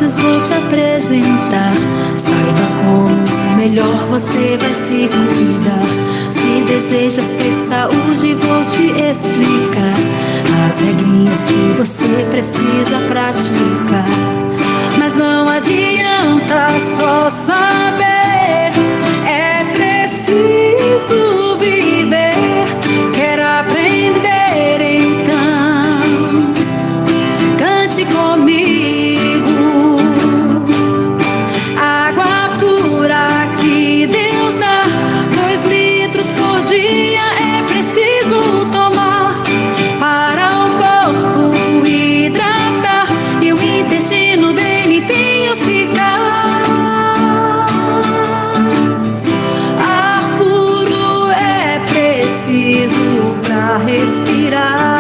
vezes vou te apresentar. Saiba como melhor você vai se cuidar. Se desejas ter saúde, vou te explicar as regrinhas que você precisa praticar. Mas não adianta só saber, é preciso viver. Quer aprender, então cante comigo. Água pura que Deus dá, 2 litros por dia é preciso tomar para o corpo hidratar e o intestino bem limpinho ficar. Ar puro é preciso pra respirar.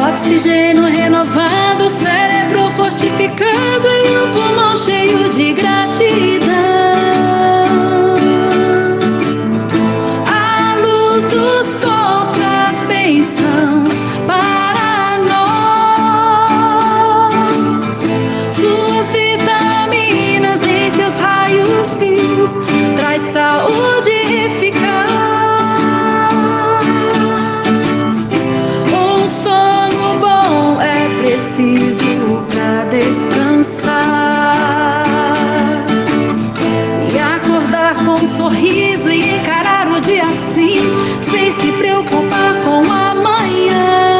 Oxigênio renovado, cérebro fortificado e o pulmão cheio de gratidão. A luz do sol traz bênçãos para nós. Suas vitaminas em seus raios-x traz saúde eficaz. Um sono bom é preciso pra descansar e acordar com um sorriso e encarar o dia assim, sem se preocupar com amanhã.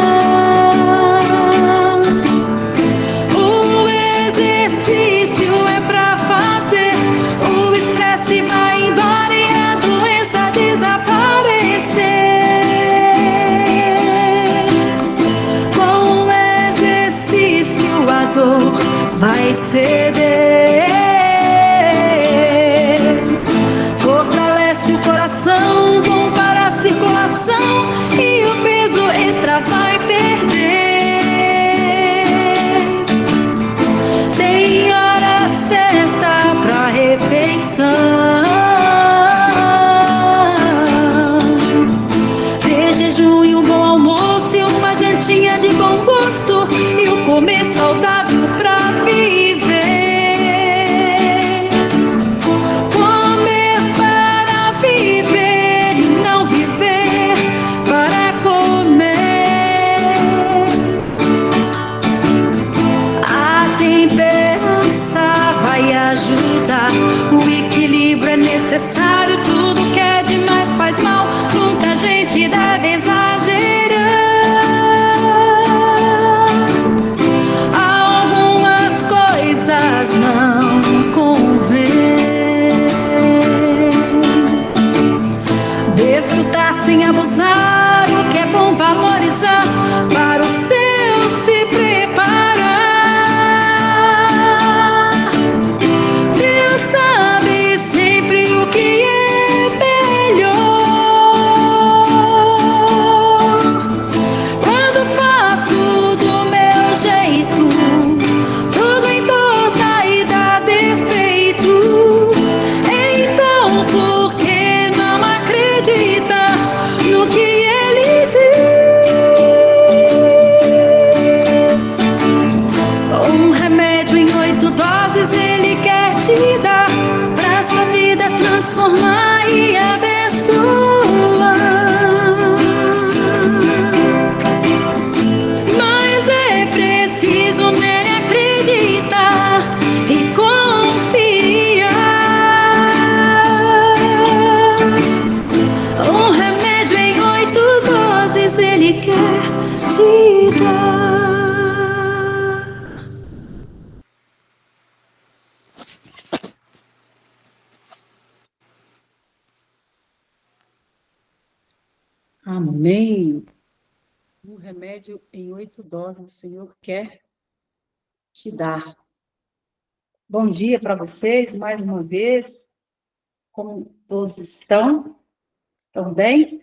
O exercício é pra fazer, o estresse vai embora e a doença desaparecer. Com o exercício a dor vai ceder. Fortalece o coração, bom para a circulação e o peso extra vai perder. Tem hora certa pra refeição. De jejum e um bom almoço e uma jantinha de bom gosto e o comer saudável pra viver. Comer para viver e não viver para comer. A temperança vai ajudar, o equilíbrio é necessário. Tudo que é demais faz mal, muita gente deve exagerar. Algumas coisas não convém. Desfrutar sem abusar, o que é bom valorizar, para o seu se preparar. Deus sabe sempre o que é melhor. Quando faço do meu jeito, tudo entorta e dá defeito. Então por que não acredita no que ele diz? Um remédio em 8 doses ele quer te dar, pra sua vida transformar e abençoar. Mas é preciso nele acreditar e confiar. Um remédio em 8 doses ele quer te dar. Amém. Um remédio em 8 doses o Senhor quer te dar. Bom dia para vocês, mais uma vez. Como todos estão? Estão bem?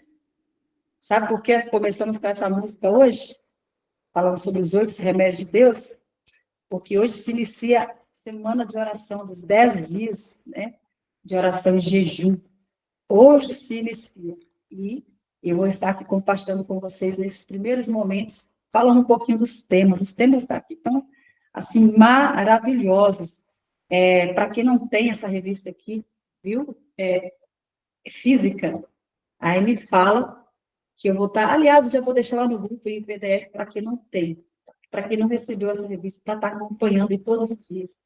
Sabe por que começamos com essa música hoje? Falando sobre os 8 remédios de Deus? Porque hoje se inicia a semana de oração dos 10 dias, né? De oração e jejum. Hoje se inicia. E eu vou estar aqui compartilhando com vocês nesses primeiros momentos falando um pouquinho dos temas. Os temas daqui estão, assim, maravilhosos. Para quem não tem essa revista aqui, viu? Física, aí me fala que eu vou estar. Aliás, eu já vou deixar lá no grupo em PDF para quem não tem, para quem não recebeu essa revista, para estar acompanhando em todos os dias.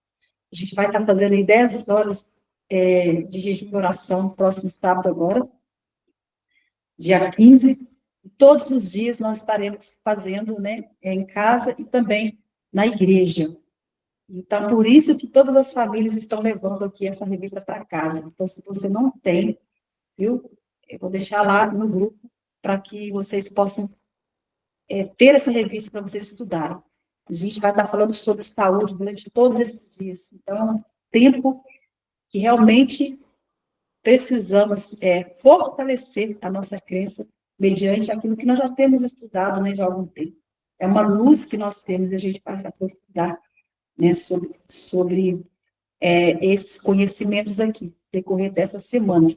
A gente vai estar fazendo em 10 horas de jejum e oração, próximo sábado agora, dia 15. Todos os dias nós estaremos fazendo, né, em casa e também na igreja. Então, por isso que todas as famílias estão levando aqui essa revista para casa. Então, se você não tem, viu, eu vou deixar lá no grupo para que vocês possam ter essa revista para vocês estudarem. A gente vai estar falando sobre saúde durante todos esses dias. Então, é um tempo que realmente precisamos fortalecer a nossa crença mediante aquilo que nós já temos estudado, né, já há algum tempo. É uma luz que nós temos e a gente vai aprofundar, né, sobre esses conhecimentos aqui, decorrer dessa semana.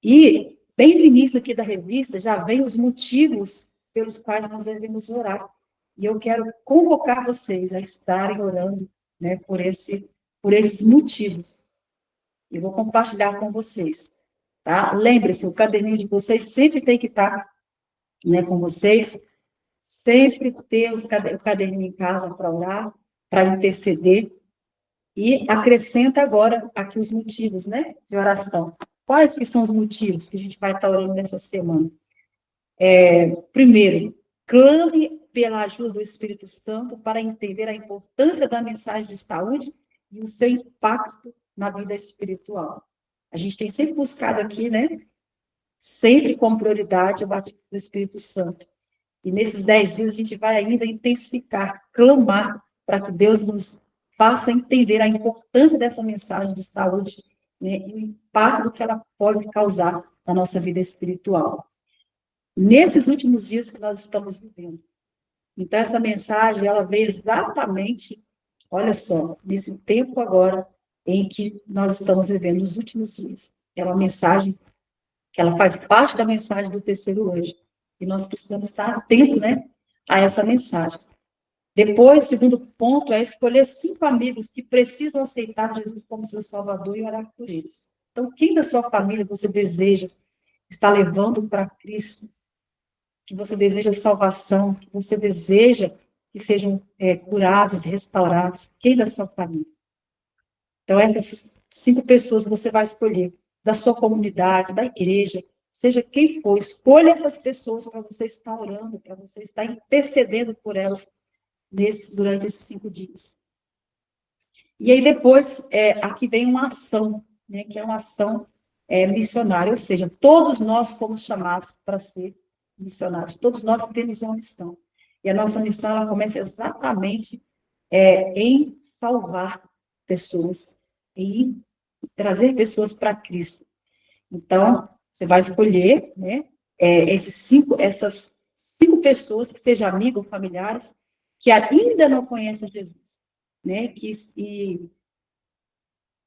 E, bem no início aqui da revista, já vem os motivos pelos quais nós devemos orar. E eu quero convocar vocês a estarem orando, né, por esses motivos. Eu vou compartilhar com vocês, tá? Lembre-se, o caderninho de vocês sempre tem que estar, né, com vocês, sempre ter o caderninho em casa para orar, para interceder, e acrescenta agora aqui os motivos, né, de oração. Quais que são os motivos que a gente vai estar orando nessa semana? Primeiro, clame pela ajuda do Espírito Santo para entender a importância da mensagem de saúde e o seu impacto na vida espiritual. A gente tem sempre buscado aqui, né, sempre com prioridade a batismo do Espírito Santo. E nesses 10 dias a gente vai ainda intensificar, clamar para que Deus nos faça entender a importância dessa mensagem de saúde, né, e o impacto que ela pode causar na nossa vida espiritual. Nesses últimos dias que nós estamos vivendo. Então, essa mensagem, ela veio exatamente, olha só, nesse tempo agora em que nós estamos vivendo, nos últimos dias. É uma mensagem que ela faz parte da mensagem do terceiro anjo. E nós precisamos estar atentos, né, a essa mensagem. Depois, o segundo ponto é escolher 5 amigos que precisam aceitar Jesus como seu Salvador e orar por eles. Então, quem da sua família você deseja estar levando para Cristo? Que você deseja salvação, que você deseja que sejam curados, restaurados? Quem da sua família? Então, essas 5 pessoas você vai escolher, da sua comunidade, da igreja, seja quem for, escolha essas pessoas para você estar orando, para você estar intercedendo por elas durante esses 5 dias. E aí depois, aqui vem uma ação, né, que é uma ação missionária, ou seja, todos nós fomos chamados para ser missionários, todos nós temos uma missão. E a nossa missão, ela começa exatamente em salvar pessoas, em trazer pessoas para Cristo. Então, você vai escolher, né, essas 5 pessoas, que sejam amigos ou familiares, que ainda não conhecem Jesus, né, e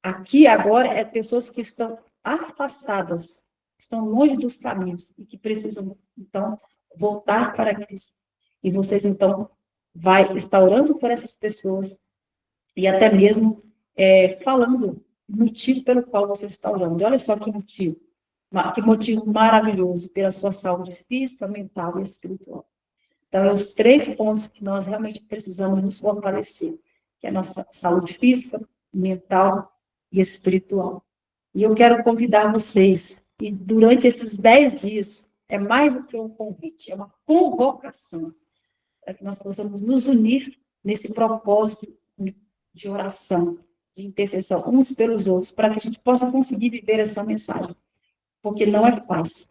aqui agora pessoas que estão afastadas, estão longe dos caminhos e que precisam, então, voltar para Cristo. E vocês, então, vai estar orando por essas pessoas e até mesmo falando o motivo pelo qual você está orando. Olha só que motivo maravilhoso pela sua saúde física, mental e espiritual. Então, é os 3 pontos que nós realmente precisamos nos fortalecer, que é a nossa saúde física, mental e espiritual. E eu quero convidar vocês, e durante esses 10 dias, é mais do que um convite, é uma convocação, para que nós possamos nos unir nesse propósito de oração, de intercessão, uns pelos outros, para que a gente possa conseguir viver essa mensagem. Porque não é fácil,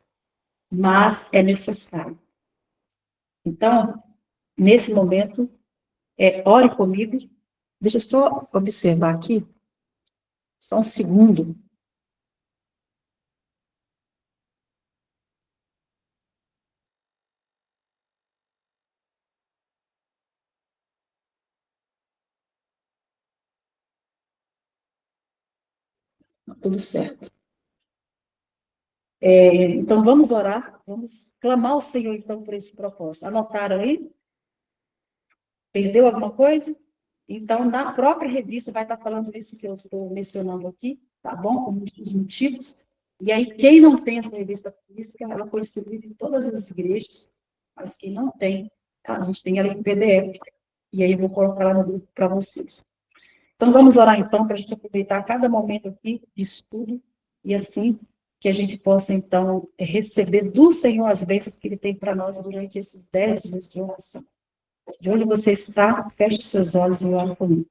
mas é necessário. Então, nesse momento, ore comigo. Deixa eu só observar aqui, só um segundo. Tudo certo. Então, vamos orar, vamos clamar ao Senhor, então, por esse propósito. Anotaram aí? Perdeu alguma coisa? Então, na própria revista vai estar falando isso que eu estou mencionando aqui, tá bom? Com os motivos. E aí, quem não tem essa revista física, ela foi distribuída em todas as igrejas, mas quem não tem, a gente tem ela em PDF. E aí, eu vou colocar lá no grupo para vocês. Então, vamos orar, então, para a gente aproveitar cada momento aqui de estudo, e assim que a gente possa, então, receber do Senhor as bênçãos que Ele tem para nós durante esses 10 dias de oração. De onde você está, feche os seus olhos e ore comigo.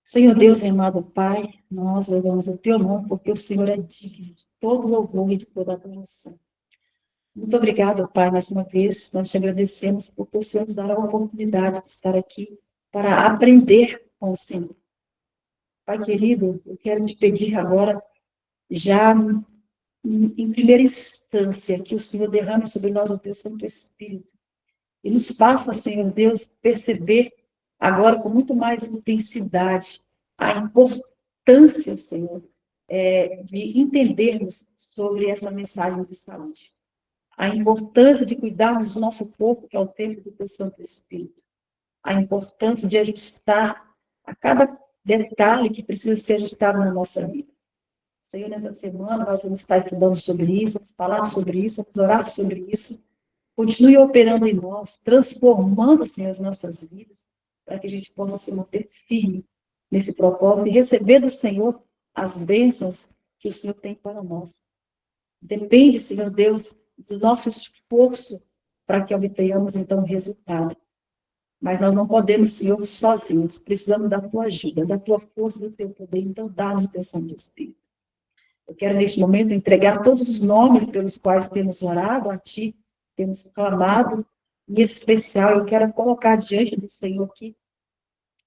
Senhor Deus e amado Pai, nós louvamos o Teu nome, porque o Senhor é digno de todo louvor e de toda adoração. Muito obrigada, Pai, mais uma vez, nós te agradecemos porque o Senhor nos dará a oportunidade de estar aqui para aprender com o Senhor. Pai querido, eu quero te pedir agora, já em primeira instância, que o Senhor derrame sobre nós o Teu Santo Espírito e nos faça, Senhor Deus, perceber agora com muito mais intensidade a importância, Senhor, de entendermos sobre essa mensagem de saúde. A importância de cuidarmos do nosso corpo, que é o templo do Teu Santo Espírito. A importância de ajustar a cada detalhe que precisa ser ajustado na nossa vida. Senhor, nessa semana nós vamos estar estudando sobre isso, vamos falar sobre isso, vamos orar sobre isso. Continue operando em nós, transformando, Senhor, as nossas vidas, para que a gente possa se manter firme nesse propósito e receber do Senhor as bênçãos que o Senhor tem para nós. Depende, Senhor Deus, do nosso esforço para que obtenhamos, então, resultado. Mas nós não podemos, Senhor, sozinhos. Precisamos da Tua ajuda, da Tua força, do Teu poder. Então, dá-nos o Teu Santo Espírito. Eu quero, neste momento, entregar todos os nomes pelos quais temos orado a Ti, temos clamado, em especial, eu quero colocar diante do Senhor aqui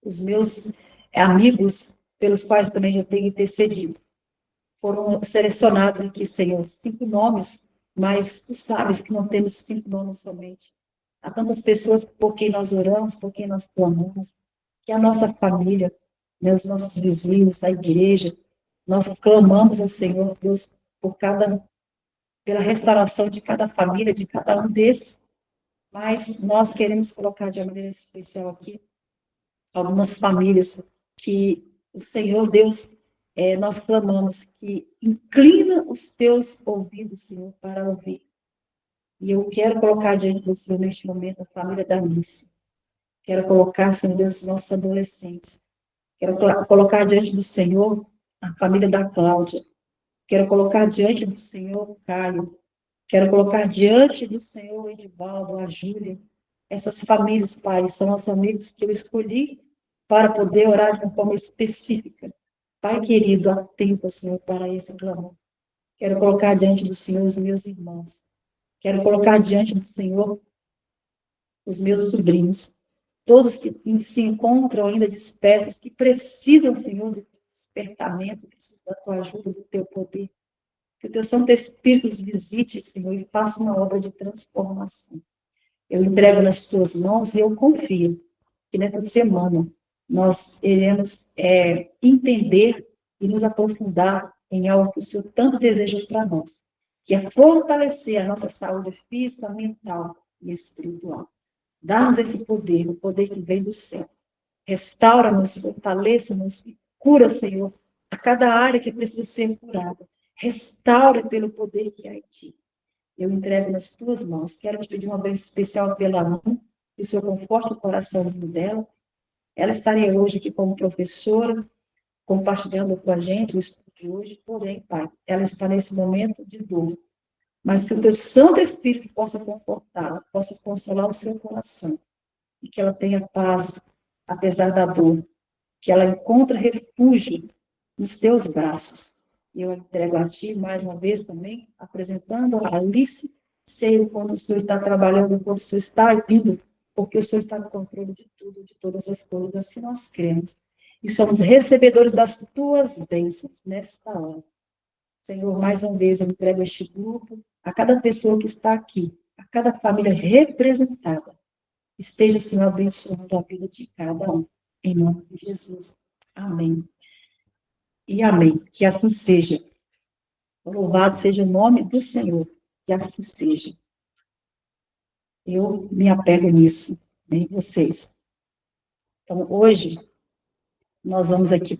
os meus amigos, pelos quais também já tenho intercedido. Foram selecionados aqui, Senhor, 5 nomes, mas Tu sabes que não temos 5 nomes somente. Há tantas pessoas por quem nós oramos, por quem nós clamamos, que a nossa família, né, os nossos vizinhos, a igreja, nós clamamos ao Senhor, Deus, pela restauração de cada família, de cada um desses, mas nós queremos colocar de maneira especial aqui algumas famílias que o Senhor Deus, nós clamamos que inclina os teus ouvidos, Senhor, para ouvir. E eu quero colocar diante do Senhor neste momento a família da Alice. Quero colocar, Senhor Deus, os nossos adolescentes. Quero colocar diante do Senhor a família da Cláudia. Quero colocar diante do Senhor o Caio. Quero colocar diante do Senhor o Edivaldo, a Júlia. Essas famílias, Pai, são os amigos que eu escolhi para poder orar de uma forma específica. Pai querido, atenta, Senhor, para esse clamor. Quero colocar diante do Senhor os meus irmãos. Quero colocar diante do Senhor os meus sobrinhos. Todos que se encontram ainda dispersos, que precisam, Senhor, de despertamento, precisam da Tua ajuda, do Teu poder. Que o Teu Santo Espírito os visite, Senhor, e faça uma obra de transformação. Eu entrego nas Tuas mãos e eu confio que nessa semana nós iremos entender e nos aprofundar em algo que o Senhor tanto deseja para nós, que é fortalecer a nossa saúde física, mental e espiritual. Dá-nos esse poder, o poder que vem do céu. Restaura-nos, fortaleça-nos e cura, Senhor, a cada área que precisa ser curada. Restaura pelo poder que há em Ti. Eu entrego nas Tuas mãos. Quero te pedir uma bênção especial pela mãe, que o Senhor conforte o coraçãozinho dela. Ela estaria hoje aqui como professora, compartilhando com a gente o estudo de hoje, porém, Pai, ela está nesse momento de dor. Mas que o Teu Santo Espírito possa confortá-la, possa consolar o seu coração. E que ela tenha paz, apesar da dor. Que ela encontre refúgio nos Teus braços. E eu entrego a Ti, mais uma vez também, apresentando a Alice, sei o quanto o Senhor está trabalhando, o quanto o Senhor está agindo, porque o Senhor está no controle de tudo, de todas as coisas, assim nós cremos. E somos recebedores das Tuas bênçãos nesta hora. Senhor, mais uma vez eu entrego este grupo, a cada pessoa que está aqui, a cada família representada. Esteja, Senhor, abençoando a vida de cada um. Em nome de Jesus. Amém. E amém. Que assim seja. Louvado seja o nome do Senhor. Que assim seja. Eu me apego nisso. em vocês. Então, hoje, nós vamos aqui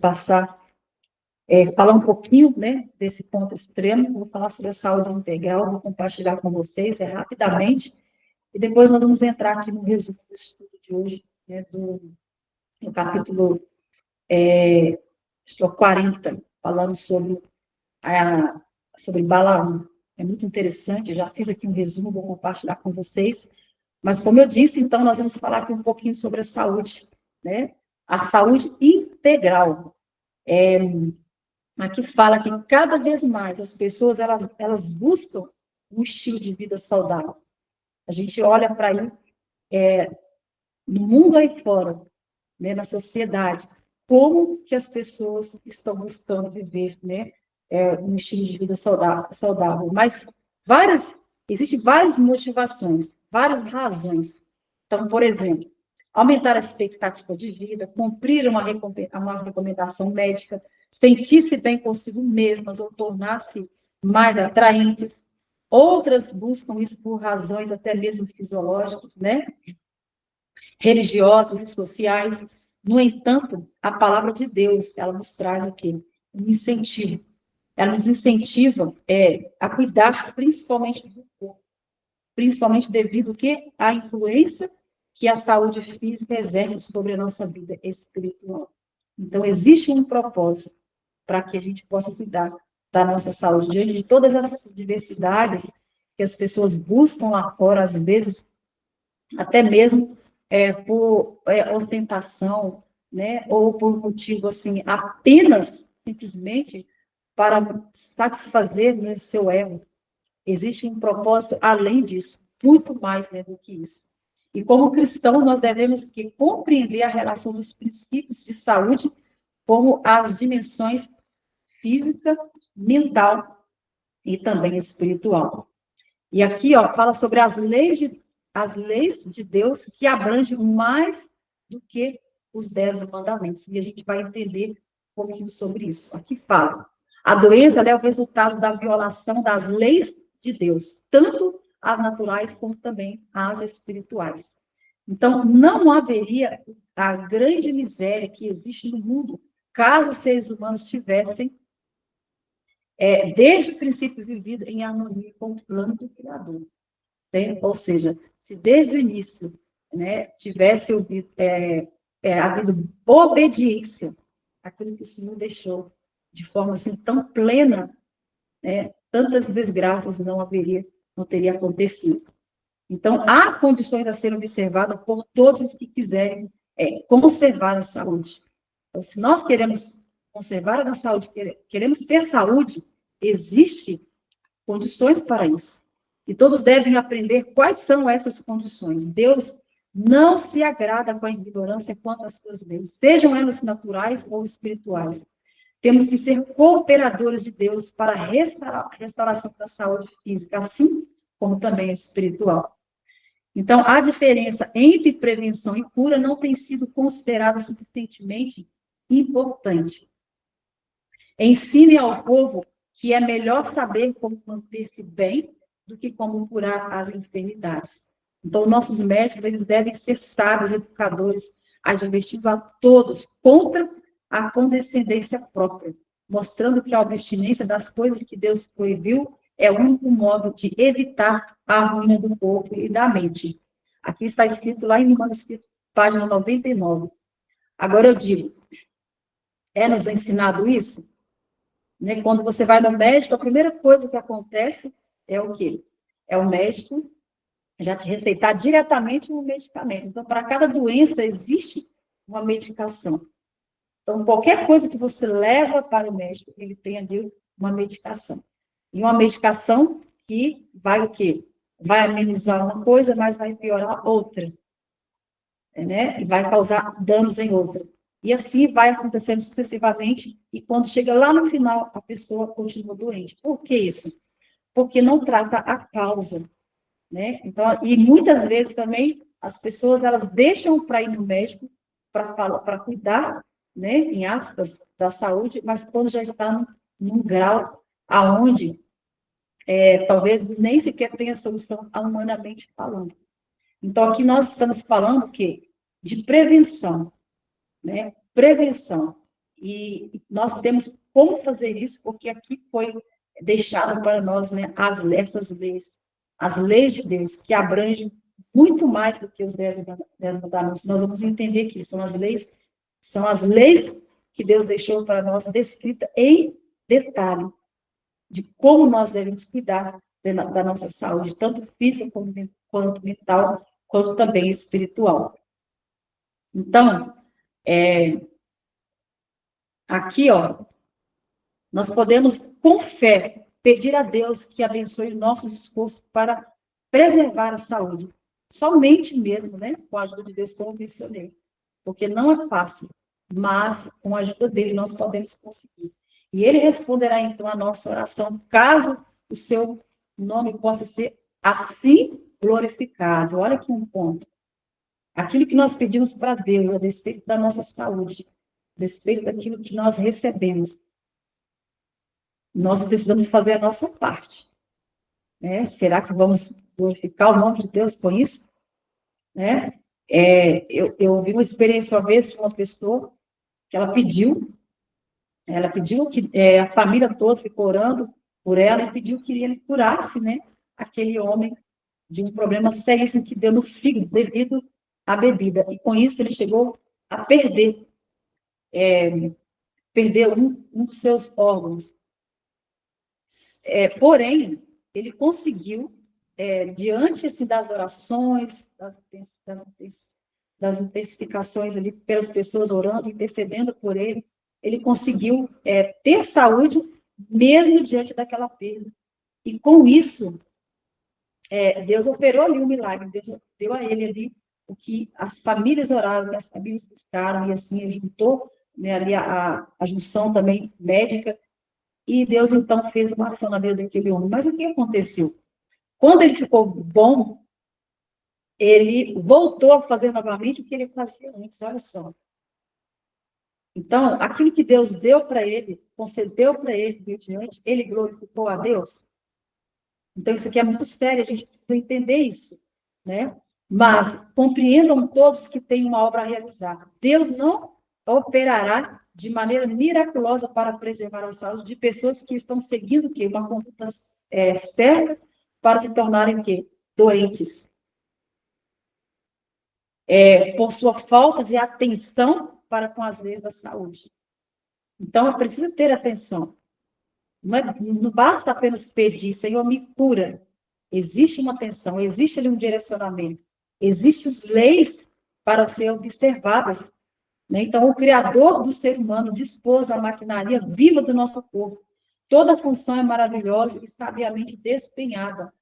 falar um pouquinho, né, desse ponto extremo, vou falar sobre a saúde integral, vou compartilhar com vocês, rapidamente, e depois nós vamos entrar aqui no resumo do estudo de hoje, né, no capítulo, acho que é o 40, falando sobre Balaão. É muito interessante, eu já fiz aqui um resumo, vou compartilhar com vocês, mas como eu disse, então, nós vamos falar aqui um pouquinho sobre a saúde, né, a saúde integral. Aqui fala que cada vez mais as pessoas, elas buscam um estilo de vida saudável. A gente olha para aí, no mundo aí fora, né, na sociedade, como que as pessoas estão buscando viver, né, um estilo de vida saudável. Mas existem várias motivações, várias razões. Então, por exemplo, aumentar a expectativa de vida, cumprir uma recomendação médica, sentir-se bem consigo mesmas ou tornar-se mais atraentes. Outras buscam isso por razões até mesmo fisiológicas, né? Religiosas e sociais. No entanto, a palavra de Deus, ela nos traz o quê? Um incentivo. Ela nos incentiva a cuidar principalmente do corpo, principalmente devido à influência que a saúde física exerce sobre a nossa vida espiritual. Então, existe um propósito para que a gente possa cuidar da nossa saúde, diante de todas essas diversidades que as pessoas buscam lá fora, às vezes, até mesmo por ostentação, né, ou por motivo, assim, apenas, simplesmente, para satisfazer, né, o seu ego. Existe um propósito além disso, muito mais, né, do que isso. E como cristãos, nós devemos compreender a relação dos princípios de saúde como as dimensões física, mental e também espiritual. E aqui, fala sobre as leis de Deus que abrangem mais do que os 10 mandamentos. E a gente vai entender um pouquinho sobre isso. Aqui fala, a doença é o resultado da violação das leis de Deus, tanto as naturais como também as espirituais. Então, não haveria a grande miséria que existe no mundo caso os seres humanos tivessem, desde o princípio, vivido em harmonia com o plano do Criador. Ou seja, se desde o início, né, tivesse havido obediência àquilo que o Senhor deixou de forma assim tão plena, né, tantas desgraças não teria acontecido. Então, há condições a serem observadas por todos os que quiserem conservar a saúde. Então, se nós queremos conservar a nossa saúde, queremos ter saúde, existem condições para isso. E todos devem aprender quais são essas condições. Deus não se agrada com a ignorância quanto às suas leis, sejam elas naturais ou espirituais. Temos que ser cooperadores de Deus para a restauração da saúde física, assim como também espiritual. Então, a diferença entre prevenção e cura não tem sido considerada suficientemente importante. Ensine ao povo que é melhor saber como manter-se bem do que como curar as enfermidades. Então, nossos médicos, eles devem ser sábios, educadores, advertindo a todos contra a condescendência própria, mostrando que a abstinência das coisas que Deus proibiu é o único modo de evitar a ruína do corpo e da mente. Aqui está escrito lá em manuscrito, página 99. Agora eu digo, nos ensinado isso? Né? Quando você vai no médico, a primeira coisa que acontece é o quê? É o médico já te receitar diretamente um medicamento. Então, para cada doença existe uma medicação. Então, qualquer coisa que você leva para o médico, ele tem ali uma medicação. E uma medicação que vai o quê? Vai amenizar uma coisa, mas vai piorar outra. Né? E vai causar danos em outra. E assim vai acontecendo sucessivamente, e quando chega lá no final, a pessoa continua doente. Por que isso? Porque não trata a causa. Né? Então, e muitas vezes também as pessoas elas deixam para ir no médico para cuidar, né, em aspas, da saúde, mas quando já está num grau aonde talvez nem sequer tenha solução humanamente falando. Então, aqui nós estamos falando o quê? De prevenção, né? Prevenção. E nós temos como fazer isso, porque aqui foi deixado para nós, né, essas leis, as leis de Deus, que abrangem muito mais do que os 10 mandamentos. Nós vamos entender que são as leis que Deus deixou para nós, descrita em detalhe, de como nós devemos cuidar da nossa saúde, tanto física quanto mental, quanto também espiritual. Então, aqui, ó, nós podemos, com fé, pedir a Deus que abençoe nossos esforços para preservar a saúde. Somente mesmo, né, com a ajuda de Deus, como eu mencionei. Porque não é fácil, mas com a ajuda dele nós podemos conseguir. E ele responderá, então, a nossa oração, caso o seu nome possa ser assim glorificado. Olha aqui um ponto. Aquilo que nós pedimos para Deus a respeito da nossa saúde, a respeito daquilo que nós recebemos, nós precisamos fazer a nossa parte. Né? Será que vamos glorificar o nome de Deus com isso? Né? Eu vi uma experiência uma vez de uma pessoa que ela pediu que a família toda ficou orando por ela e pediu que ele curasse, né, aquele homem de um problema seríssimo que deu no fígado devido à bebida. E com isso ele chegou a perder um dos seus órgãos. Porém, ele conseguiu, diante assim, das orações, das intensificações ali pelas pessoas orando, intercedendo por ele, ele conseguiu ter saúde mesmo diante daquela perda. E com isso, Deus operou ali um milagre, Deus deu a ele ali o que as famílias oraram, que as famílias buscaram, e assim juntou, né, ali a junção também médica, e Deus então fez uma ação na vida daquele homem. Mas o que aconteceu? Quando ele ficou bom, ele voltou a fazer novamente o que ele fazia antes, olha só. Então, aquilo que Deus deu para ele, concedeu para ele, mediante, ele glorificou a Deus. Então, isso aqui é muito sério, a gente precisa entender isso, né? Mas compreendam todos que têm uma obra a realizar. Deus não operará de maneira miraculosa para preservar a saúde de pessoas que estão seguindo o quê? Uma conduta certa para se tornarem o quê? Doentes. Por sua falta de atenção para com as leis da saúde. Então, eu preciso ter atenção. Não basta apenas pedir, Senhor, me cura. Existe uma atenção, existe ali um direcionamento. Existem leis para serem observadas. Né? Então, o Criador do ser humano dispôs a maquinaria viva do nosso corpo. Toda a função é maravilhosa e sabiamente desempenhada.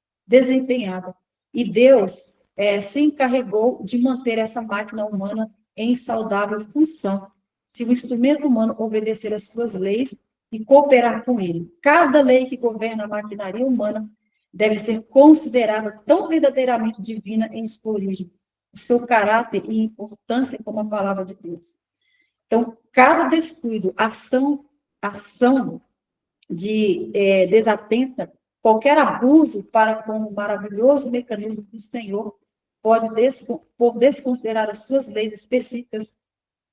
E Deus se encarregou de manter essa máquina humana em saudável função, se o instrumento humano obedecer às suas leis e cooperar com ele. Cada lei que governa a maquinaria humana deve ser considerada tão verdadeiramente divina em sua origem, o seu caráter e importância como a palavra de Deus. Então, cada descuido, ação desatenta, qualquer abuso para com o maravilhoso mecanismo do Senhor pode desconsiderar as suas leis específicas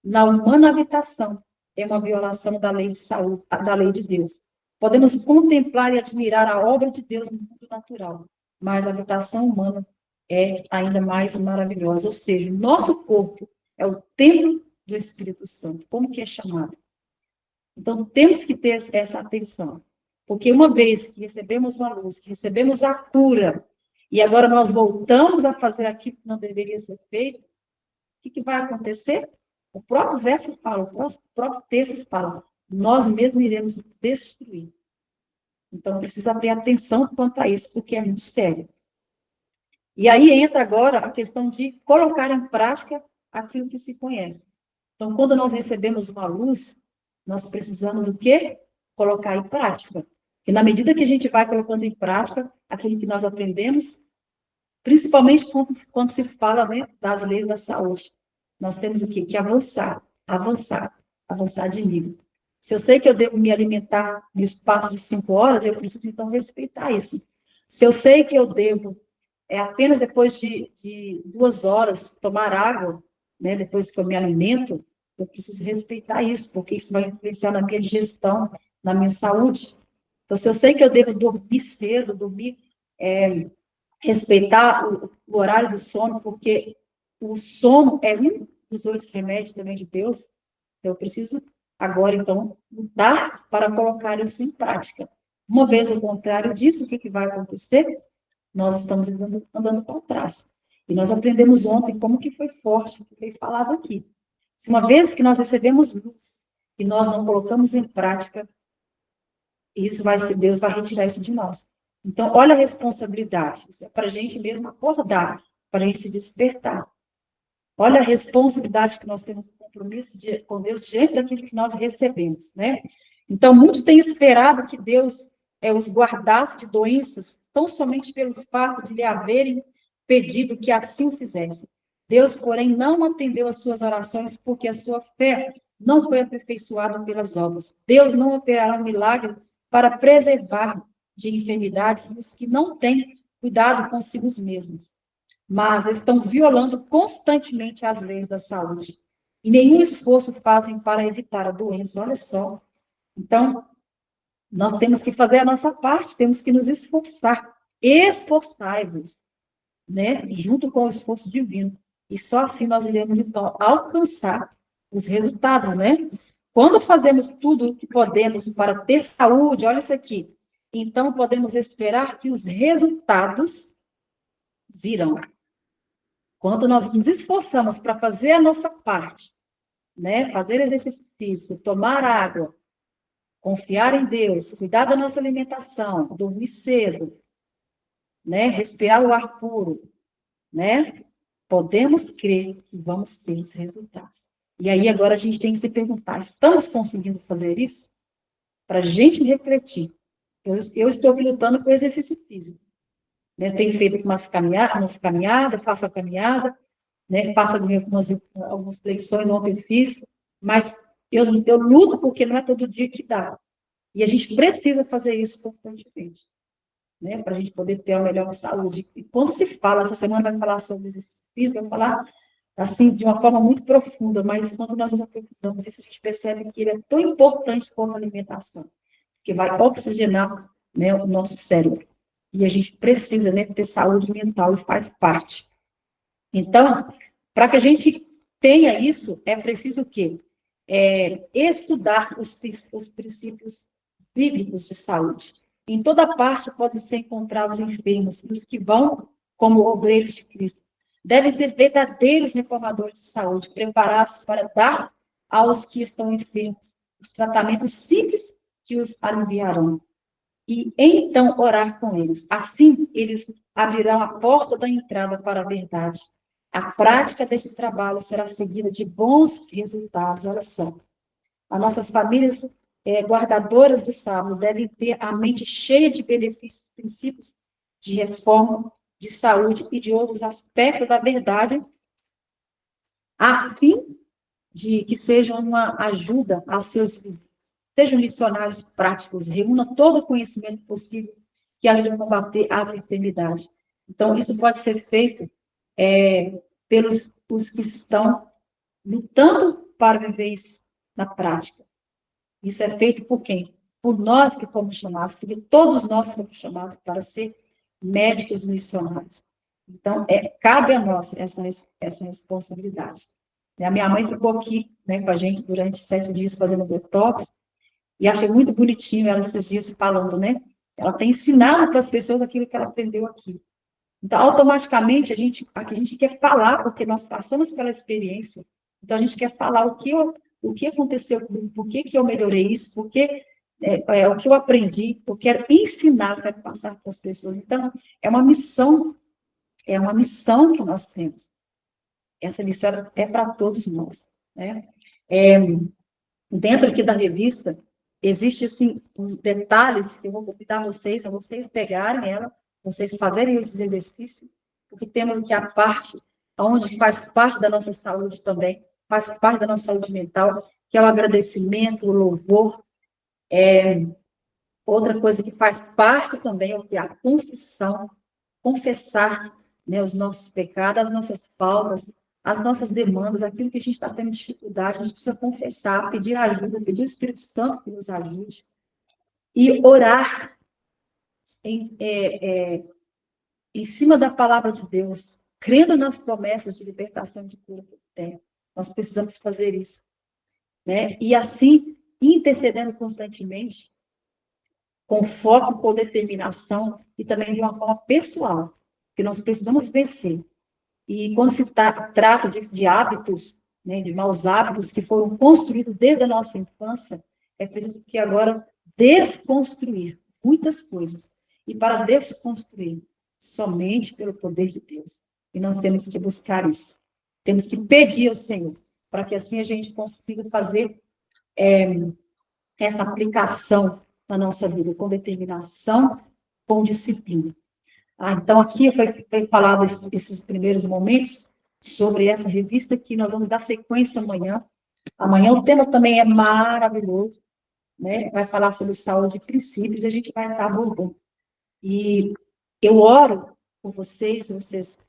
na humana habitação, é uma violação da lei de saúde, da lei de Deus. Podemos contemplar e admirar a obra de Deus no mundo natural, mas a habitação humana é ainda mais maravilhosa, ou seja, o nosso corpo é o templo do Espírito Santo, como que é chamado. Então, temos que ter essa atenção, porque uma vez que recebemos uma luz, que recebemos a cura, e agora nós voltamos a fazer aquilo que não deveria ser feito, o que vai acontecer? O próprio verso fala, o próprio texto fala, nós mesmos iremos nos destruir. Então, precisa ter atenção quanto a isso, porque é muito sério. E aí entra agora a questão de colocar em prática aquilo que se conhece. Então, quando nós recebemos uma luz, nós precisamos o quê? Colocar em prática. Porque na medida que a gente vai colocando em prática aquilo que nós aprendemos, principalmente quando se fala, né, das leis da saúde, nós temos o quê? Que avançar de nível. Se eu sei que eu devo me alimentar no espaço de 5 horas, eu preciso, então, respeitar isso. Se eu sei que eu devo apenas depois de 2 horas tomar água, né, depois que eu me alimento, eu preciso respeitar isso, porque isso vai influenciar na minha digestão, na minha saúde. Então, se eu sei que eu devo dormir cedo, respeitar o horário do sono, porque o sono é um dos 8 remédios também de Deus, então eu preciso agora, então, lutar para colocar isso em prática. Uma vez ao contrário disso, o que vai acontecer? Nós estamos andando para trás. E nós aprendemos ontem como que foi forte o que foi falado aqui. Se uma vez que nós recebemos luz e nós não colocamos em prática, isso vai ser, Deus vai retirar isso de nós. Então, olha a responsabilidade. Isso é para a gente mesmo acordar, para a gente se despertar. Olha a responsabilidade que nós temos, o compromisso com Deus diante daquilo que nós recebemos, né? Então, muitos têm esperado que Deus os guardasse de doenças, tão somente pelo fato de lhe haverem pedido que assim o fizesse. Deus, porém, não atendeu às suas orações, porque a sua fé não foi aperfeiçoada pelas obras. Deus não operará um milagre para preservar de enfermidades os que não têm cuidado consigo mesmos, mas estão violando constantemente as leis da saúde. E nenhum esforço fazem para evitar a doença. Olha só. Então, nós temos que fazer a nossa parte, temos que nos esforçar. Esforçai-vos, né? Junto com o esforço divino. E só assim nós iremos, então, alcançar os resultados, né? Quando fazemos tudo o que podemos para ter saúde, olha isso aqui, então podemos esperar que os resultados virão. Quando nós nos esforçamos para fazer a nossa parte, né? Fazer exercício físico, tomar água, confiar em Deus, cuidar da nossa alimentação, dormir cedo, né? Respirar o ar puro, né? Podemos crer que vamos ter os resultados. E aí agora a gente tem que se perguntar, estamos conseguindo fazer isso? Para a gente refletir. Eu estou lutando com o exercício físico. Né? Tenho feito umas caminhadas, faço a caminhada, né? Faço algumas flexões, ontem fiz, mas eu luto porque não é todo dia que dá. E a gente precisa fazer isso constantemente, né? Para a gente poder ter a melhor saúde. E quando se fala, essa semana vai falar sobre exercício físico, vai falar assim, de uma forma muito profunda, mas quando nós nos aprofundamos isso, a gente percebe que ele é tão importante quanto a alimentação, que vai oxigenar, né, o nosso cérebro. E a gente precisa, né, ter saúde mental e faz parte. Então, para que a gente tenha isso, é preciso o quê? Estudar os princípios bíblicos de saúde. Em toda parte podem ser encontrados enfermos, e os que vão como obreiros de Cristo devem ser verdadeiros reformadores de saúde, preparados para dar aos que estão enfermos os tratamentos simples que os aliviarão. E então orar com eles. Assim, eles abrirão a porta da entrada para a verdade. A prática desse trabalho será seguida de bons resultados. Olha só. As nossas famílias guardadoras do sábado devem ter a mente cheia de benefícios, princípios de reforma, de saúde e de outros aspectos da verdade, a fim de que sejam uma ajuda aos seus vizinhos. Sejam missionários práticos, reúna todo o conhecimento possível que ajude a combater as enfermidades. Então, isso pode ser feito pelos os que estão lutando para viver isso na prática. Isso é feito por quem? Por nós que fomos chamados, porque todos nós fomos chamados para ser médicos missionários. Então, cabe a nós essa responsabilidade. A minha mãe ficou aqui, né, com a gente durante 7 dias fazendo detox, e achei muito bonitinho ela esses dias falando, né? Ela tem ensinado para as pessoas aquilo que ela aprendeu aqui. Então, automaticamente, a gente quer falar, porque nós passamos pela experiência. Então, a gente quer falar o que aconteceu comigo, por que eu melhorei isso, o que eu aprendi, eu quero ensinar, eu quero passar para as pessoas. Então, é uma missão que nós temos. Essa missão é para todos nós, né? Dentro aqui da revista, existe, assim, uns detalhes que eu vou convidar vocês, a vocês pegarem ela, vocês fazerem esses exercícios, porque temos aqui a parte onde faz parte da nossa saúde também, faz parte da nossa saúde mental, que é o agradecimento, o louvor. Outra coisa que faz parte também é a confissão, confessar né, os nossos pecados, as nossas faltas, as nossas demandas, aquilo que a gente está tendo dificuldade, a gente precisa confessar, pedir ajuda, pedir o Espírito Santo que nos ajude, e orar em cima da palavra de Deus, crendo nas promessas de libertação e de cura que ele tem. Nós precisamos fazer isso, né? E assim, intercedendo constantemente, com foco, com determinação e também de uma forma pessoal, que nós precisamos vencer. E quando se trata de hábitos, né, de maus hábitos que foram construídos desde a nossa infância, é preciso que agora desconstruir muitas coisas. E para desconstruir, somente pelo poder de Deus. E nós temos que buscar isso. Temos que pedir ao Senhor, para que assim a gente consiga fazer essa aplicação na nossa vida, com determinação, com disciplina. Então, aqui foi falado esses primeiros momentos sobre essa revista que nós vamos dar sequência amanhã. Amanhã o tema também é maravilhoso, né? Vai falar sobre saúde e princípios, e a gente vai estar abordando. E eu oro por que vocês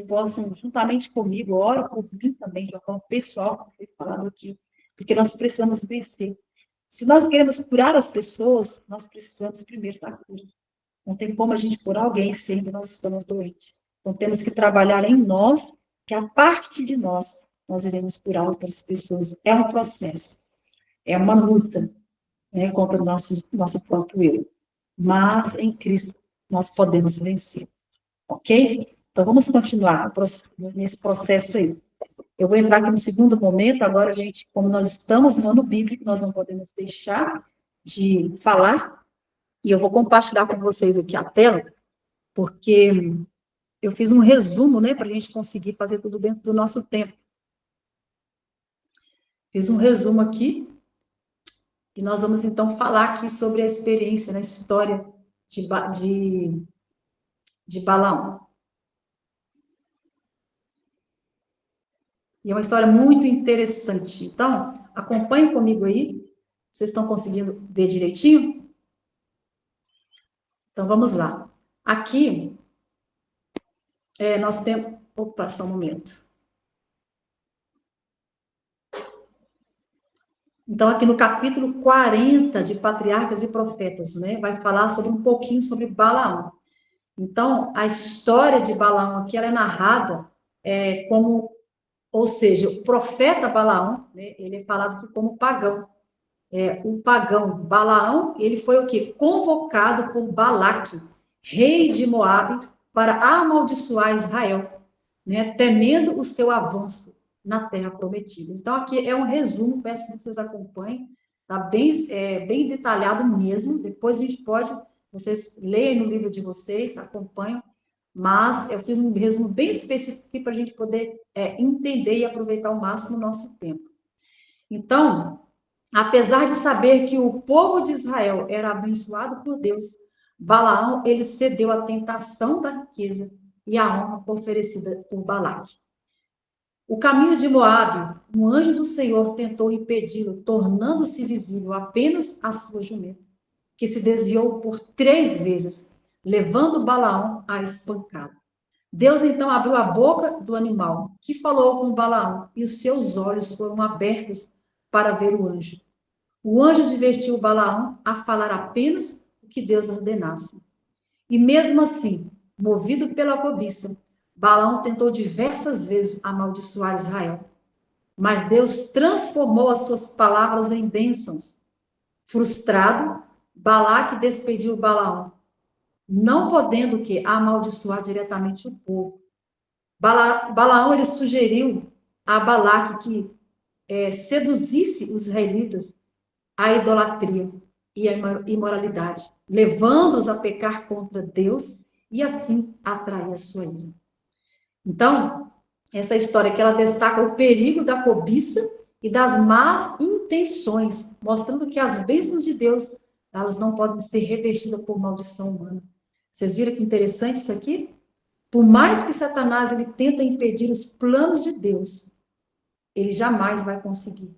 possam, juntamente comigo, oro por mim também, de uma forma pessoal, como foi falado aqui, porque nós precisamos vencer. Se nós queremos curar as pessoas, nós precisamos primeiro da cura. Não tem como a gente curar alguém sendo nós estamos doentes. Então, temos que trabalhar em nós, que a parte de nós iremos curar outras pessoas. É um processo, é uma luta, né, contra o nosso próprio eu. Mas, em Cristo, nós podemos vencer. Ok? Então, vamos continuar nesse processo aí. Eu vou entrar aqui no segundo momento. Agora, gente, como nós estamos no ano bíblico, nós não podemos deixar de falar. E eu vou compartilhar com vocês aqui a tela, porque eu fiz um resumo, né, para a gente conseguir fazer tudo dentro do nosso tempo. Fiz um resumo aqui, e nós vamos, então, falar aqui sobre a experiência, a história de Balaão. E é uma história muito interessante. Então, acompanhe comigo aí. Vocês estão conseguindo ver direitinho? Então, vamos lá. Aqui, nós temos... Opa, só um momento. Então, aqui no capítulo 40 de Patriarcas e Profetas, né, vai falar sobre um pouquinho sobre Balaão. Então, a história de Balaão aqui, ela é narrada como, ou seja, o profeta Balaão, né, ele é falado aqui como pagão. O pagão Balaão, ele foi o quê? Convocado por Balaque, rei de Moabe, para amaldiçoar Israel, né, temendo o seu avanço na terra prometida. Então, aqui é um resumo, peço que vocês acompanhem, tá bem detalhado mesmo, depois a gente pode, vocês leem no livro de vocês, acompanham, mas eu fiz um resumo bem específico aqui para a gente poder entender e aproveitar ao máximo o nosso tempo. Então, apesar de saber que o povo de Israel era abençoado por Deus, Balaão, ele cedeu à tentação da riqueza e à honra oferecida por Balaque. O caminho de Moabe, um anjo do Senhor tentou impedi-lo, tornando-se visível apenas a sua jumenta, que se desviou por 3 vezes, levando Balaão a espancá-lo. Deus então abriu a boca do animal, que falou com Balaão, e os seus olhos foram abertos para ver o anjo. O anjo advertiu Balaão a falar apenas o que Deus ordenasse. E mesmo assim, movido pela cobiça, Balaão tentou diversas vezes amaldiçoar Israel. Mas Deus transformou as suas palavras em bênçãos. Frustrado, Balaque despediu Balaão, não podendo que amaldiçoar diretamente o povo. Balaão ele sugeriu a Balaque que seduzisse os israelitas à idolatria e à imoralidade, levando-os a pecar contra Deus e assim atrair a sua ira. Então, essa história que ela destaca o perigo da cobiça e das más intenções, mostrando que as bênçãos de Deus, elas não podem ser revestidas por maldição humana. Vocês viram que interessante isso aqui? Por mais que Satanás ele tenta impedir os planos de Deus, ele jamais vai conseguir.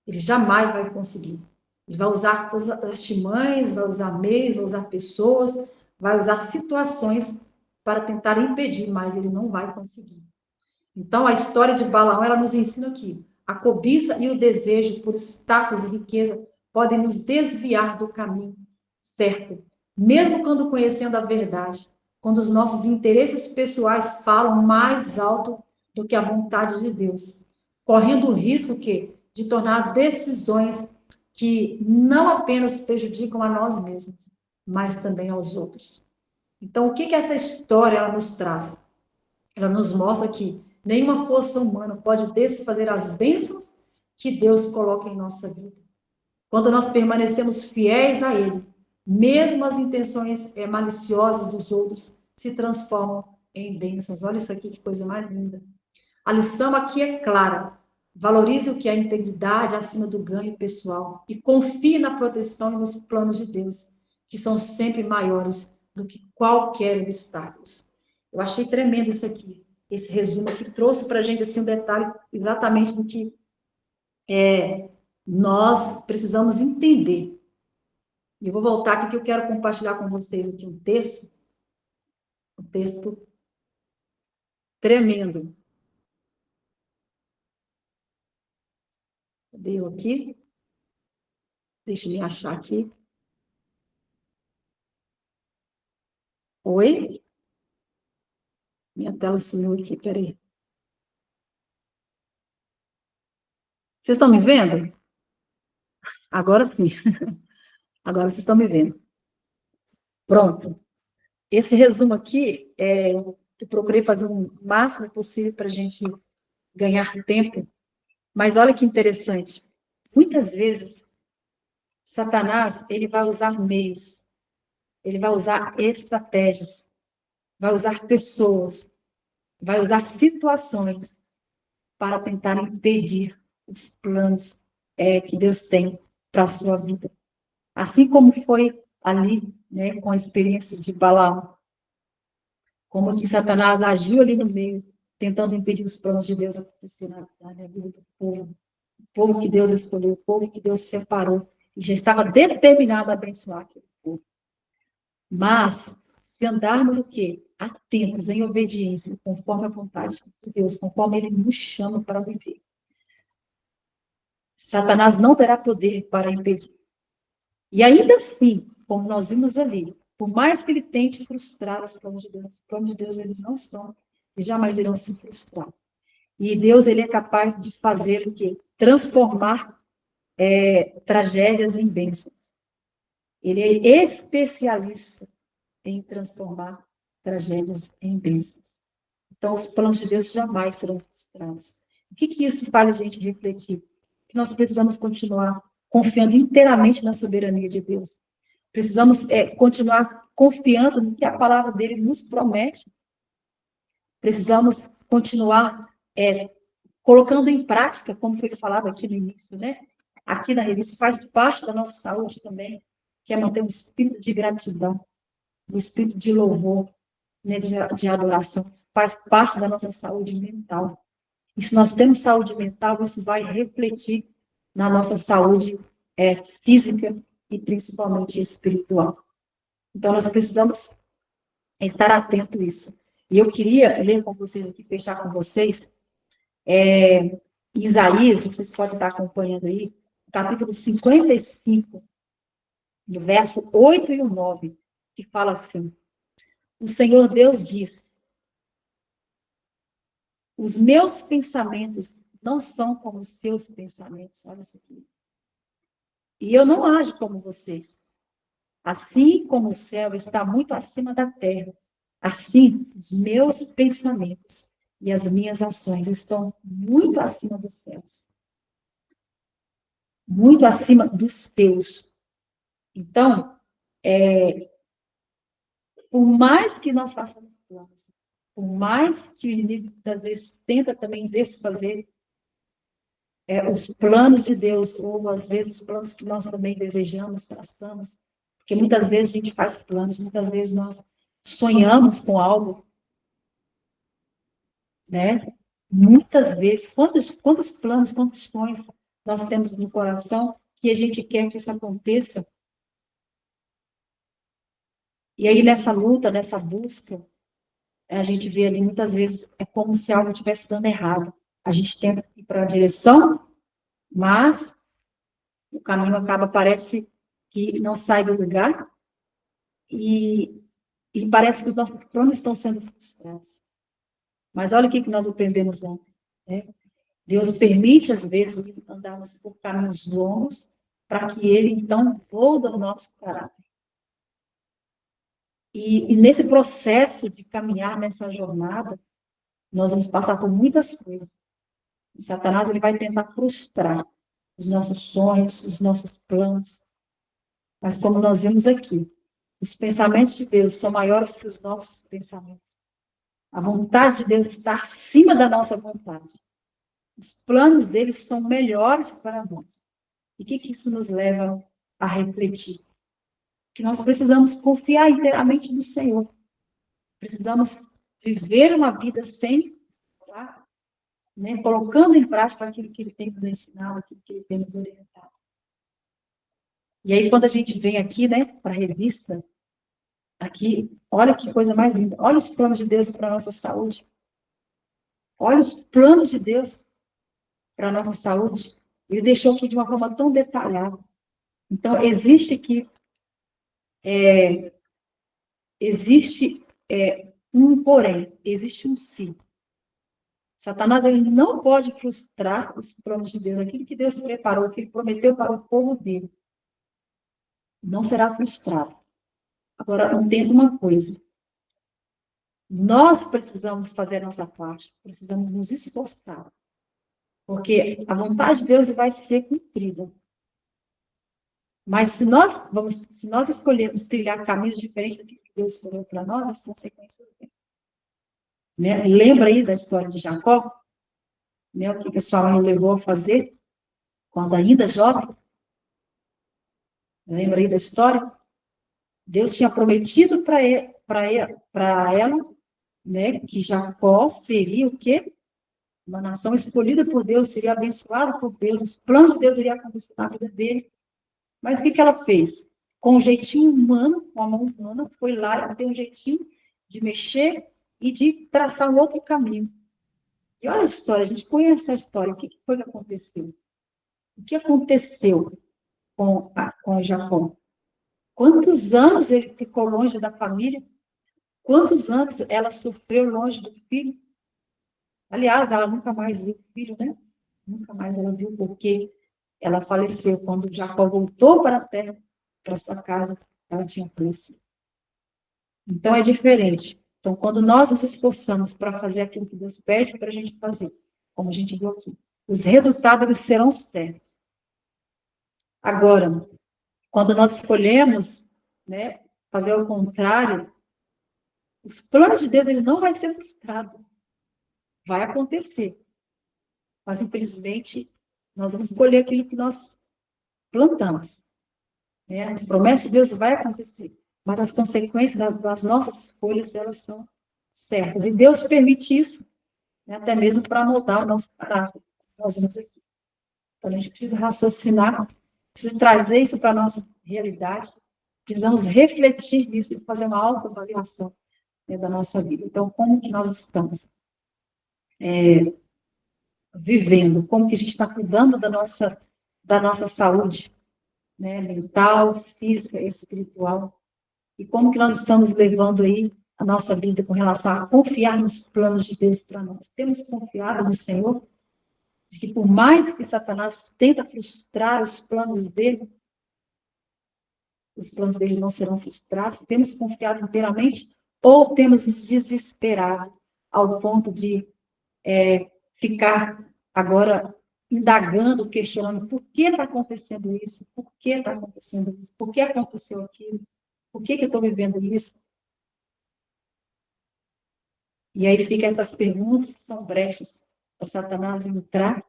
Ele jamais vai conseguir. Ele vai usar artimanhas, vai usar meios, vai usar pessoas, vai usar situações para tentar impedir, mas ele não vai conseguir. Então, a história de Balaão, ela nos ensina que a cobiça e o desejo por status e riqueza podem nos desviar do caminho certo, mesmo quando conhecendo a verdade, quando os nossos interesses pessoais falam mais alto do que a vontade de Deus, correndo o risco de tornar decisões que não apenas prejudicam a nós mesmos, mas também aos outros. Então, o que essa história ela nos traz? Ela nos mostra que nenhuma força humana pode desfazer as bênçãos que Deus coloca em nossa vida. Quando nós permanecemos fiéis a Ele, mesmo as intenções maliciosas dos outros se transformam em bênçãos. Olha isso aqui, que coisa mais linda. A lição aqui é clara. Valorize o que é a integridade acima do ganho pessoal e confie na proteção e nos planos de Deus, que são sempre maiores do que qualquer obstáculo. Eu achei tremendo isso aqui, esse resumo que trouxe para a gente assim, um detalhe exatamente do que nós precisamos entender. E eu vou voltar aqui que eu quero compartilhar com vocês aqui um texto tremendo. Cadê eu aqui? Deixa eu me achar aqui. Oi? Minha tela sumiu aqui, peraí. Vocês estão me vendo? Agora sim. Agora vocês estão me vendo. Pronto. Esse resumo aqui, eu procurei fazer o máximo possível para a gente ganhar tempo. Mas olha que interessante. Muitas vezes, Satanás, ele vai usar meios, ele vai usar estratégias, vai usar pessoas, vai usar situações para tentar impedir os planos que Deus tem para a sua vida. Assim como foi ali, né, com a experiência de Balaão, como que Satanás agiu ali no meio, tentando impedir os planos de Deus acontecer na vida do povo. O povo que Deus escolheu, o povo que Deus separou, e já estava determinado a abençoar aquele povo. Mas, se andarmos o quê? Atentos, em obediência, conforme a vontade de Deus, conforme Ele nos chama para viver, Satanás não terá poder para impedir. E ainda assim, como nós vimos ali, por mais que ele tente frustrar os planos de Deus eles não são, e jamais irão se frustrar. E Deus, ele é capaz de fazer o quê? Transformar tragédias em bênçãos. Ele é especialista em transformar tragédias em bênçãos. Então, os planos de Deus jamais serão frustrados. O que isso faz a gente refletir? Que nós precisamos continuar confiando inteiramente na soberania de Deus. Precisamos continuar confiando no que a palavra dele nos promete. Precisamos continuar colocando em prática, como foi falado aqui no início, né? Aqui na revista, faz parte da nossa saúde também, que é manter um espírito de gratidão, um espírito de louvor, né, de adoração. Faz parte da nossa saúde mental. E se nós temos saúde mental, isso vai refletir na nossa saúde física e principalmente espiritual. Então, nós precisamos estar atento a isso. E eu queria ler com vocês aqui, fechar com vocês, Isaías, vocês podem estar acompanhando aí, capítulo 55, do verso 8 e 9, que fala assim: o Senhor Deus diz: os meus pensamentos não são como os seus pensamentos. Olha isso aqui. E eu não ajo como vocês. Assim como o céu está muito acima da terra, assim os meus pensamentos e as minhas ações estão muito acima dos céus. Muito acima dos teus. Então, por mais que nós façamos planos, por mais que o inimigo, às vezes, tenta também desfazer os planos de Deus, ou às vezes os planos que nós também desejamos, traçamos, porque muitas vezes a gente faz planos, muitas vezes nós sonhamos com algo, né? Muitas vezes, quantos planos, quantos sonhos nós temos no coração que a gente quer que isso aconteça. E aí, nessa luta, nessa busca, a gente vê ali muitas vezes, é como se algo estivesse dando errado. A gente tenta ir para a direção, mas o caminho acaba, parece que não sai do lugar, e, e parece que os nossos planos estão sendo frustrados. Mas olha o que nós aprendemos ontem, né? Deus permite, às vezes, andarmos por caminhos longos, para que Ele, então, molde o nosso caráter. E nesse processo de caminhar nessa jornada, nós vamos passar por muitas coisas. E Satanás, ele vai tentar frustrar os nossos sonhos, os nossos planos. Mas como nós vimos aqui, os pensamentos de Deus são maiores que os nossos pensamentos. A vontade de Deus está acima da nossa vontade. Os planos deles são melhores para nós. E o que isso nos leva a refletir? Que nós precisamos confiar inteiramente no Senhor. Precisamos viver uma vida sem, né, colocando em prática aquilo que Ele tem nos ensinado, aquilo que Ele tem nos orientado. E aí, quando a gente vem aqui, né, para a revista, aqui, olha que coisa mais linda. Olha os planos de Deus para a nossa saúde. Olha os planos de Deus para a nossa saúde. Ele deixou aqui de uma forma tão detalhada. Então, existe aqui, um porém, existe um sim. Satanás, ele não pode frustrar os planos de Deus, aquilo que Deus preparou, que Ele prometeu para o povo dele. Não será frustrado. Agora, entenda uma coisa. Nós precisamos fazer a nossa parte, precisamos nos esforçar, porque a vontade de Deus vai ser cumprida. Mas se nós escolhermos trilhar caminhos diferentes do que Deus escolheu para nós, as consequências vêm. Né? Lembra aí da história de Jacó? Né? O que a sua mãe levou a fazer quando ainda jovem? Lembra aí da história? Deus tinha prometido para ela, né, que Jacó seria o quê? Uma nação escolhida por Deus, seria abençoada por Deus, os planos de Deus iriam acontecer na vida dele. Mas o que ela fez? Com um jeitinho humano, com a mão humana, foi lá e deu um jeitinho de mexer e de traçar um outro caminho. E olha a história, a gente conhece a história, o que foi que aconteceu? O que aconteceu com Jacó? Quantos anos ele ficou longe da família? Quantos anos ela sofreu longe do filho? Aliás, ela nunca mais viu o filho, né? Nunca mais ela viu, porque ela faleceu. Quando Jacó voltou para a terra, para sua casa, ela tinha falecido. Então, é diferente. Então, quando nós nos esforçamos para fazer aquilo que Deus pede para a gente fazer, como a gente viu aqui, os resultados eles serão certos. Agora, quando nós escolhemos, né, fazer o contrário, os planos de Deus eles não vão ser frustrados. Vai acontecer. Mas, infelizmente, nós vamos escolher aquilo que nós plantamos. Né? As promessas de Deus vai acontecer. Mas as consequências das nossas escolhas, elas são certas. E Deus permite isso, né, até mesmo para moldar o nosso caráter. Nós vamos aqui. Então, a gente precisa raciocinar, precisa trazer isso para a nossa realidade. Precisamos refletir nisso e fazer uma autoavaliação, né, da nossa vida. Então, como que nós estamos vivendo? Como que a gente está cuidando da nossa saúde, né, mental, física e espiritual? E como que nós estamos levando aí a nossa vida com relação a confiar nos planos de Deus para nós? Temos confiado no Senhor, de que por mais que Satanás tenta frustrar os planos dele não serão frustrados? Temos confiado inteiramente ou temos nos desesperado ao ponto de ficar agora indagando, questionando por que está acontecendo isso? Por que está acontecendo isso? Por que aconteceu aquilo? Por que eu estou vivendo isso? E aí fica essas perguntas que são brechas para Satanás entrar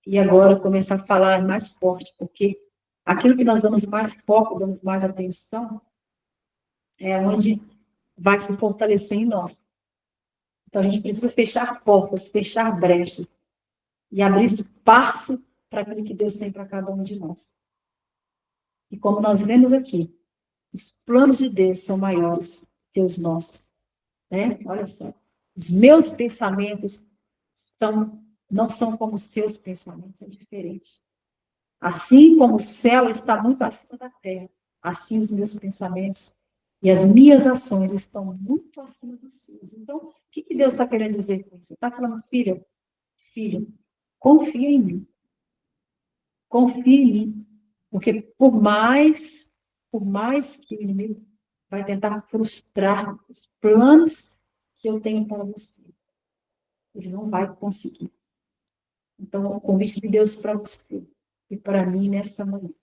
e agora começar a falar mais forte, porque aquilo que nós damos mais foco, damos mais atenção, é onde vai se fortalecer em nós. Então, a gente precisa fechar portas, fechar brechas e abrir espaço para aquilo que Deus tem para cada um de nós. E como nós vemos aqui, os planos de Deus são maiores que os nossos. né? Olha só. Os meus pensamentos não são como os seus pensamentos, é diferente. Assim como o céu está muito acima da terra, assim os meus pensamentos e as minhas ações estão muito acima dos seus. Então, o que Deus está querendo dizer com isso? Ele está falando, filho, confia em mim. Confia em mim. Porque por mais que o inimigo vai tentar frustrar os planos que eu tenho para você, ele não vai conseguir. Então, o convite de Deus para você e para mim nesta manhã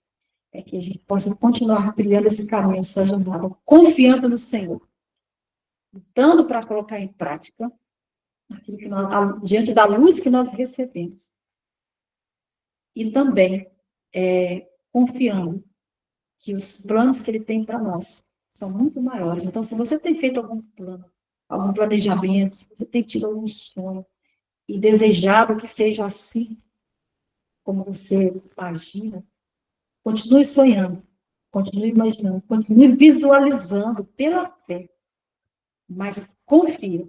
é que a gente possa continuar trilhando esse caminho, essa jornada, confiando no Senhor, dando para colocar em prática aquilo que nós, diante da luz que nós recebemos. E também confiando que os planos que Ele tem para nós são muito maiores. Então, se você tem feito algum plano, algum planejamento, se você tem tido algum sonho e desejado que seja assim, como você imagina, continue sonhando, continue imaginando, continue visualizando pela fé, mas confia,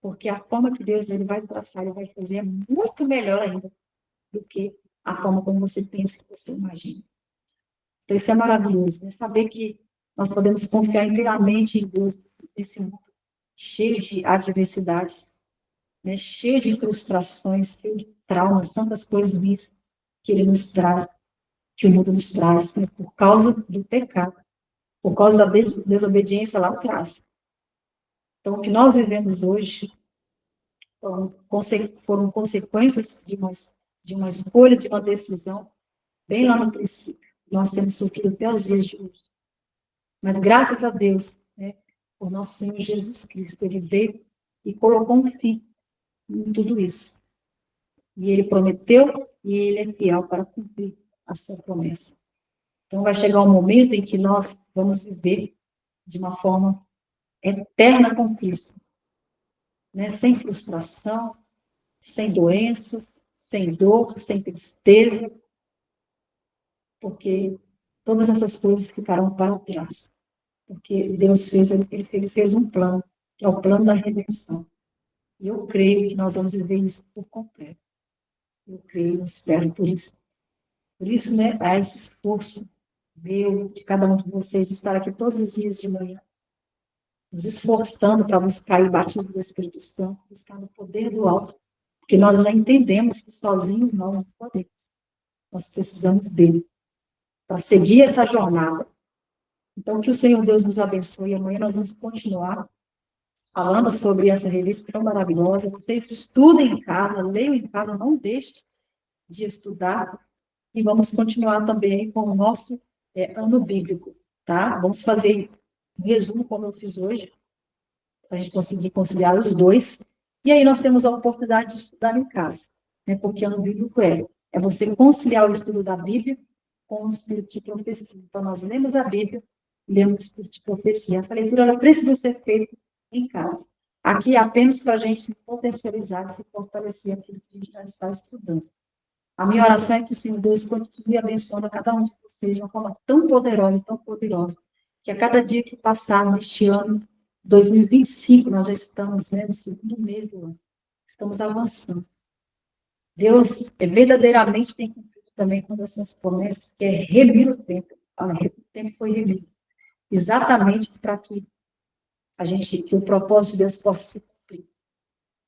porque a forma que Deus ele vai traçar, ele vai fazer é muito melhor ainda do que a forma como você pensa, que você imagina. Então, isso é maravilhoso, né? Saber que nós podemos confiar inteiramente em Deus nesse mundo cheio de adversidades, né? Cheio de frustrações, cheio de traumas, tantas coisas ruins que Ele nos traz, que o mundo nos traz, né? Por causa do pecado, por causa da desobediência lá atrás. Então, o que nós vivemos hoje foram consequências de uma escolha, de uma decisão, bem lá no princípio. Nós temos sofrido até os dias de hoje. Mas graças a Deus, né, por nosso Senhor Jesus Cristo, Ele veio e colocou um fim em tudo isso. E Ele prometeu e Ele é fiel para cumprir a sua promessa. Então vai chegar um momento em que nós vamos viver de uma forma eterna com Cristo, né? Sem frustração, sem doenças, sem dor, sem tristeza, porque todas essas coisas ficarão para trás. Porque Deus ele fez um plano, que é o plano da redenção. E eu creio que nós vamos viver isso por completo. Eu creio, eu espero por isso. Por isso, né, há esse esforço meu, de cada um de vocês, estar aqui todos os dias de manhã, nos esforçando para buscar o batismo do Espírito Santo, buscar o poder do alto, porque nós já entendemos que sozinhos nós não podemos. Nós precisamos dele para seguir essa jornada. Então, que o Senhor Deus nos abençoe. Amanhã nós vamos continuar falando sobre essa revista tão maravilhosa. Vocês estudem em casa, leiam em casa, não deixem de estudar. E vamos continuar também com o nosso ano bíblico, tá? Vamos fazer um resumo, como eu fiz hoje, para a gente conseguir conciliar os dois. E aí nós temos a oportunidade de estudar em casa, né? Porque ano bíblico é você conciliar o estudo da Bíblia com o espírito de profecia. Então, nós lemos a Bíblia, lemos o espírito de profecia. Essa leitura ela precisa ser feita em casa. Aqui é apenas para a gente se potencializar, se fortalecer aquilo que a gente já está estudando. A minha oração é que o Senhor Deus continue abençoando a cada um de vocês de uma forma tão poderosa, que a cada dia que passar neste ano, 2025, nós já estamos, né, no segundo mês do ano, estamos avançando. Deus verdadeiramente tem cumprido também com as suas promessas, que é remir o tempo. O tempo foi remido. Exatamente para que que o propósito de Deus possa se cumprir.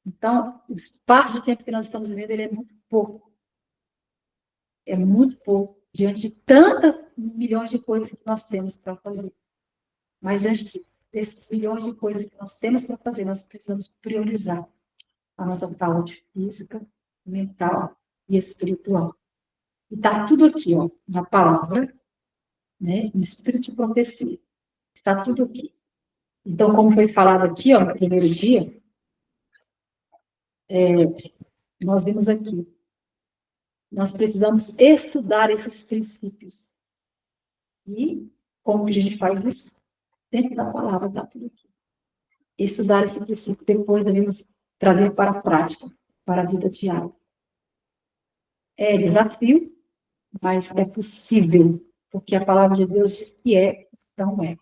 Então, o espaço de tempo que nós estamos vivendo, ele é muito pouco. É muito pouco, diante de tantos milhões de coisas que nós temos para fazer. Mas diante desses milhões de coisas que nós temos para fazer, nós precisamos priorizar a nossa saúde física, mental e espiritual. E está tudo aqui, ó, na palavra, né, no espírito de profecia. Está tudo aqui. Então, como foi falado aqui, ó, no primeiro dia, nós vimos aqui, nós precisamos estudar esses princípios. E como que a gente faz isso? Dentro da palavra, está tudo aqui. Estudar esse princípio, depois devemos trazer para a prática, para a vida diária. É desafio, mas é possível, porque a palavra de Deus diz que é, então é.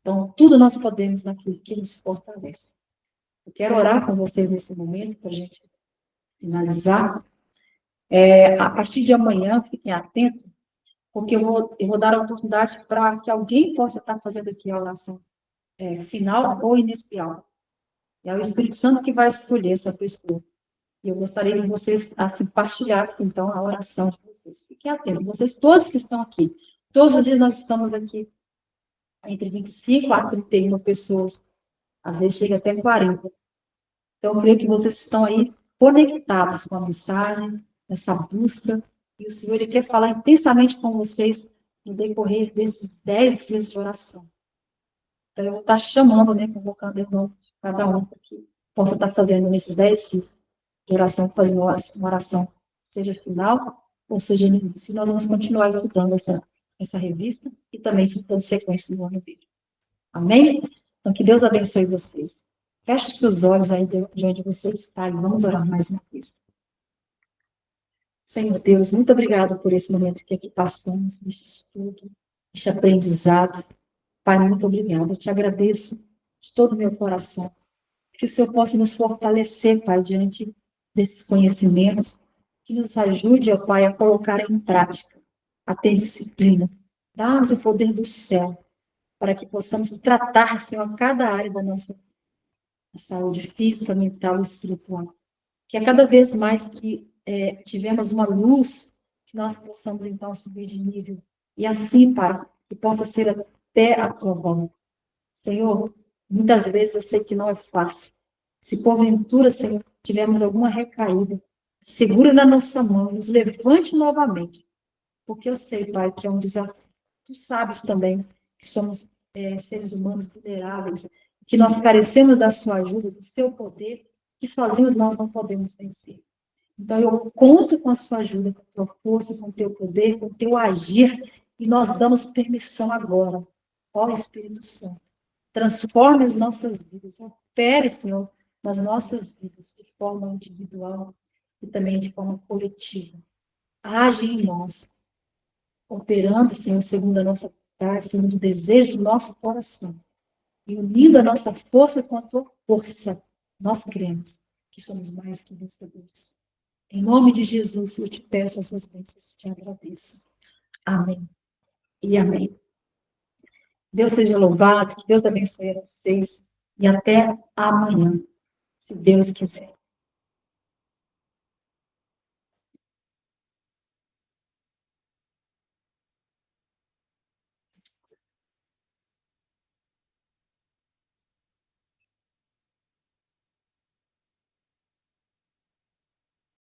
Então, tudo nós podemos naquilo que nos fortalece. Eu quero orar com vocês nesse momento, para a gente finalizar. A partir de amanhã, fiquem atentos, porque eu vou dar a oportunidade para que alguém possa estar fazendo aqui a oração final ou inicial. É o Espírito Santo que vai escolher essa pessoa. E eu gostaria que vocês assim, partilhassem, então, a oração de vocês. Fiquem atentos, vocês todos que estão aqui. Todos os dias nós estamos aqui entre 25 a 31 pessoas. Às vezes chega até 40. Então, eu creio que vocês estão aí conectados com a mensagem, essa busca, e o Senhor ele quer falar intensamente com vocês no decorrer desses 10 dias de oração. Então, eu vou estar chamando, né, convocando o irmão de cada um para que possa estar fazendo nesses 10 dias de oração, fazendo uma oração, seja final ou seja no início. E nós vamos continuar estudando essa revista e também dando sequência no ano dele. Amém? Então, que Deus abençoe vocês. Feche os seus olhos aí de onde você está e vamos orar mais uma vez. Senhor Deus, muito obrigada por esse momento que aqui passamos, neste estudo, este aprendizado. Pai, muito obrigada. Eu te agradeço de todo o meu coração. Que o Senhor possa nos fortalecer, Pai, diante desses conhecimentos. Que nos ajude, ó Pai, a colocar em prática, a ter disciplina. Dá-nos o poder do céu, para que possamos tratar, Senhor, cada área da nossa saúde física, mental e espiritual. Que a cada vez mais que tivermos uma luz, que nós possamos, então, subir de nível. E assim, Pai, que possa ser até a tua volta. Senhor, muitas vezes eu sei que não é fácil. Se porventura, Senhor, tivermos alguma recaída, segura na nossa mão, nos levante novamente. Porque eu sei, Pai, que é um desafio. Tu sabes também que somos seres humanos vulneráveis, que nós carecemos da sua ajuda, do seu poder, que sozinhos nós não podemos vencer. Então, eu conto com a sua ajuda, com a tua força, com o teu poder, com o teu agir, e nós damos permissão agora, ó Espírito Santo. Transforme as nossas vidas, opere, Senhor, nas nossas vidas, de forma individual e também de forma coletiva. Age em nós, operando, Senhor, segundo a nossa vontade, segundo o desejo do nosso coração. E unindo a nossa força com a tua força, nós cremos que somos mais que vencedores. Em nome de Jesus, eu te peço essas bênçãos e te agradeço. Amém e amém. Deus seja louvado, que Deus abençoe a vocês e até amanhã, se Deus quiser.